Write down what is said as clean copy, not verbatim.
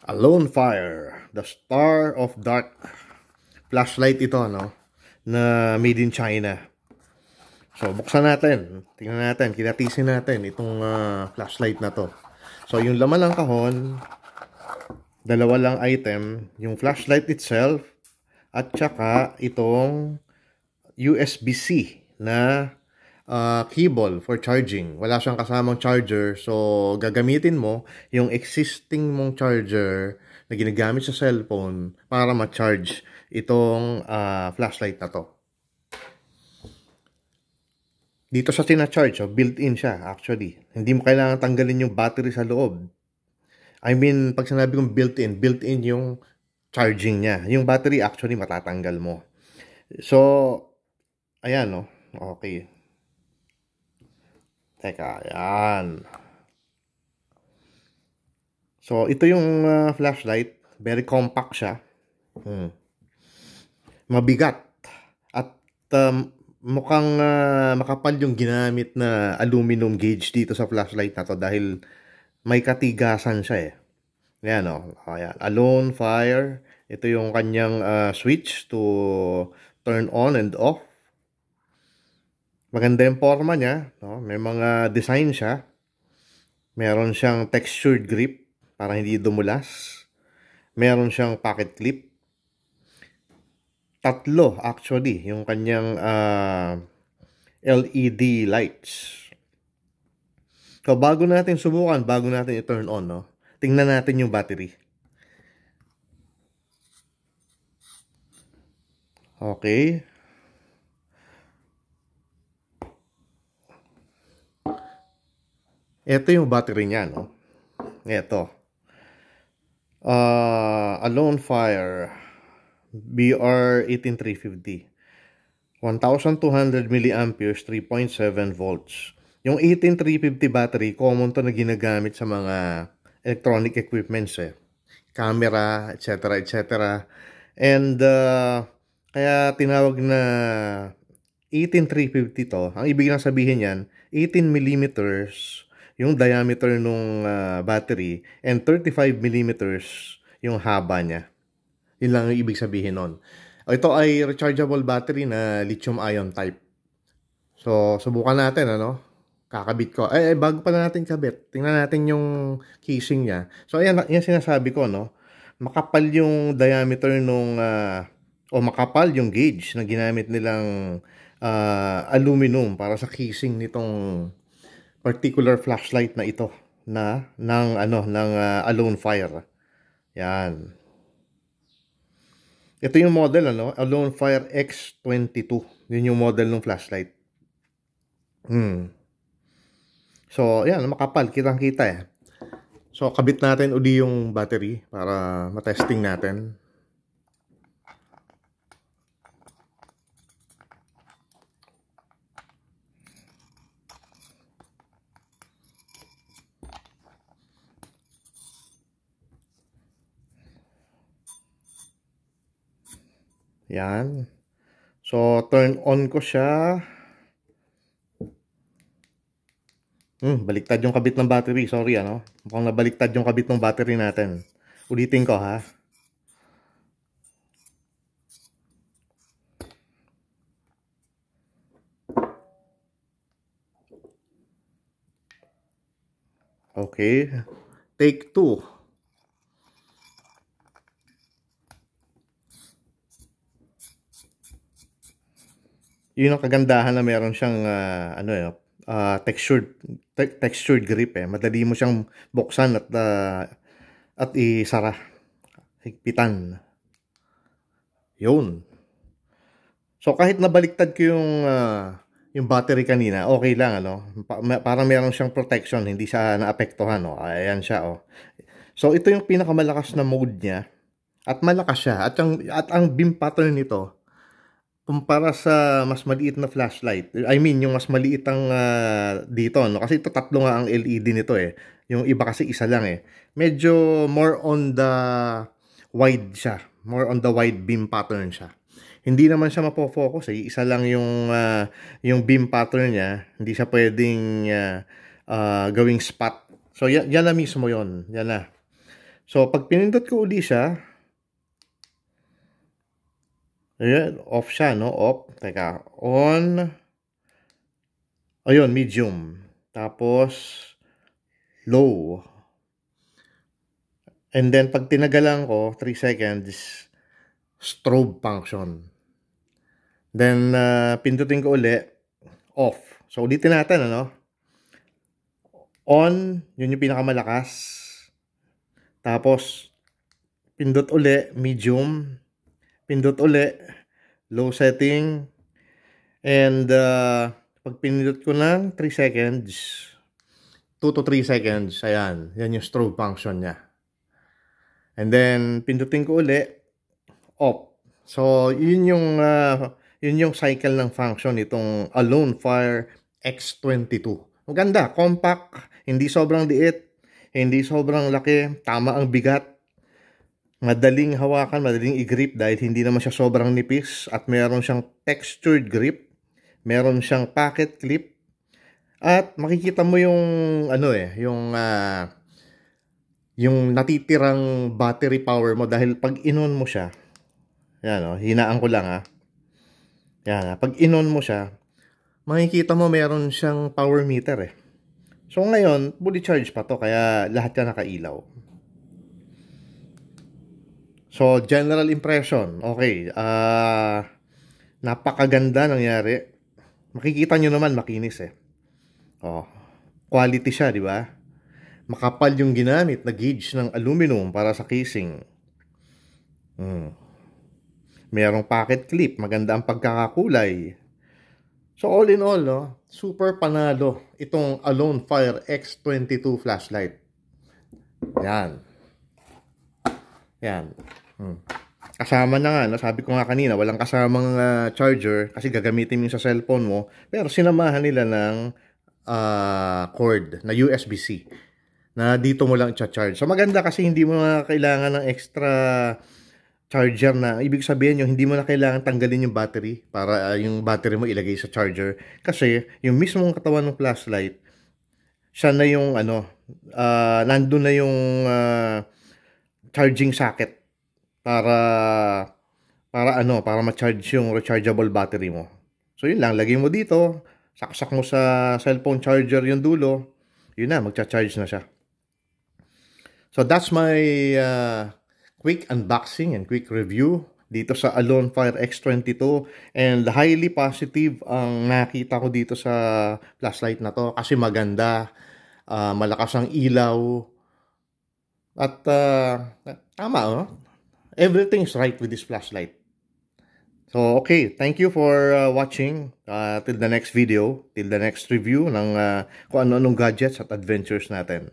Alone Fire, the Star of Dark. Flashlight ito, no? Na made in China. So, buksan natin. Tingnan natin, kinatisin natin itong flashlight na to. So, yung laman ng kahon, dalawa lang item. Yung flashlight itself, at saka itong USB-C na cable for charging. Wala siyang kasamang charger. So, gagamitin mo yung existing mong charger na ginagamit sa cellphone para ma-charge itong flashlight na to. Dito sa tina-charge, built-in siya actually. Hindi mo kailangan tanggalin yung battery sa loob. I mean, pag sinabi kong built-in yung charging niya. Yung battery actually matatanggal mo. So, ayan, no? Okay. Teka, ayan. So, ito yung flashlight. Very compact siya. Mabigat. At mukhang makapal yung ginamit na aluminum gauge dito sa flashlight na to dahil may katigasan siya eh. Ayan o. Ayan. Alone Fire. Ito yung kanyang switch to turn on and off. Maganda yung forma niya. No? May mga design siya. Meron siyang textured grip para hindi dumulas. Meron siyang pocket clip. Tatlo actually yung kanyang LED lights. So bago natin subukan, bago natin i-turn on, no? Tingnan natin yung battery. Okay. Ito yung battery niya, no? Ito. Alone Fire BR18350. 1,200 milliamperes, 3.7 volts. Yung 18350 battery, common to na ginagamit sa mga electronic equipments eh. Camera, etc. etc. And kaya tinawag na 18350 to. Ang ibig na sabihin yan, 18 millimeters yung diameter nung battery and 35 millimeters yung haba niya. Yun lang yung ibig sabihin nun. Ito ay rechargeable battery na lithium-ion type. So, subukan natin, ano? Kakabit ko. Bago pa natin kabit, tingnan natin yung casing niya. So, ayan, yan sinasabi ko, no? Makapal yung diameter nung, o makapal yung gauge na ginamit nilang aluminum para sa casing nitong particular flashlight na ito na ng Alone Fire. Yan. Ito yung model, Alone Fire X22. Yun yung model ng flashlight. So, ayan, makapal. Kitang-kita eh. So, kabit natin uli yung battery para matesting natin. Yan. So, turn on ko siya. Baliktad yung kabit ng battery. Sorry, mukhang nabaliktad yung kabit ng battery natin. Ulitin ko, ha. Okay. Take 2. Yun ang kagandahan na meron siyang textured grip eh. Madali mo siyang buksan at isara. Higpitan. Yun. So kahit nabaliktad ko yung battery kanina, okay lang parang meron siyang protection, hindi siya naapektuhan Ayan siya So ito yung pinakamalakas na mode niya at malakas siya at ang beam pattern nito kumpara sa mas maliit na flashlight. I mean, yung mas maliit ang dito, Kasi ito tatlo nga ang LED nito eh. Yung iba kasi isa lang eh. Medyo more on the wide siya. More on the wide beam pattern siya. Hindi naman siya mapofocus eh. Isa lang yung beam pattern niya. Hindi siya pwedeng gawing spot. So, yan na mismo yon. Yan na. So, pag pinindot ko uli siya, ayan, off siya, no? Off. Teka, on. Ayun, medium. Tapos, low. And then, pag tinagalan ko, 3 seconds, strobe function. Then, pindutin ko uli, off. So, ulitin natin, ano? On, yun yung pinakamalakas. Tapos, pindot uli, medium. Pindot uli, low setting. And, pag pinindot ko ng 3 seconds, 2 to 3 seconds, ayan, yan yung strobe function niya. And then, pindutin ko uli, off. So, yun yung cycle ng function itong Alonefire X22. Maganda, compact, hindi sobrang liit, hindi sobrang laki, tama ang bigat, madaling hawakan, madaling i-grip dahil hindi naman siya sobrang nipis at meron siyang textured grip, meron siyang pocket clip, at makikita mo yung yung natitirang battery power mo dahil pag inon mo siya, yan, hinaan ko lang yan, pag inon mo siya, makikita mo meron siyang power meter eh. So ngayon, fully charged pa to kaya lahat yan nakailaw. So general impression, okay, napakaganda nangyari. Makikita nyo naman makinis eh. Quality siya, di ba? Makapal yung ginamit na gauge ng aluminum para sa casing. Merong pocket clip, maganda ang pagkakakulay. So all in all, super panalo itong Alonefire X22 flashlight. Yan. Yan. Kasama na nga, sabi ko nga kanina, walang kasamang charger kasi gagamitin mo sa cellphone mo. Pero sinamahan nila ng cord na USB-C na dito mo lang i-charge. So maganda kasi hindi mo na kailangan ng extra charger na, ibig sabihin yung hindi mo na kailangan tanggalin yung battery para yung battery mo ilagay sa charger. Kasi yung mismong katawan ng flashlight, siya na yung nandun na yung charging socket para ma-charge yung rechargeable battery mo. So yun lang, lagay mo dito, saksak mo sa cellphone charger yung dulo, yun na, magcha-charge na siya. So that's my quick unboxing and quick review dito sa Alonefire X22, and highly positive ang nakita ko dito sa flashlight na to kasi maganda, malakas ang ilaw, at tama, everything's right with this flashlight. So okay, thank you for watching, till the next video, till the next review ng kung ano-anong gadgets at adventures natin.